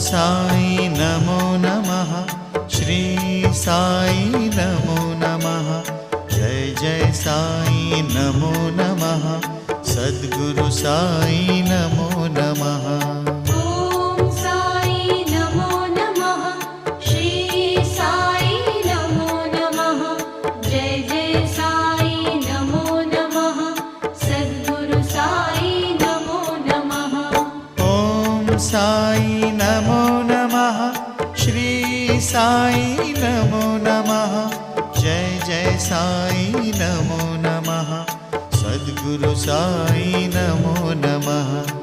साई नमो नमः। श्री साई नमो नमः। जय जय साई नमो नमः। सद्गुरु साई नमो नमः। ओम साई नमो नमः। श्री साई नमो नमः। जय जय साई नमो नमः। सद्गुरु साई नमो नमः। ओम साई नमो नमः। श्री साई नमो नमः। जय जय साई नमो नमः। सद्गुरु साई नमो नमः।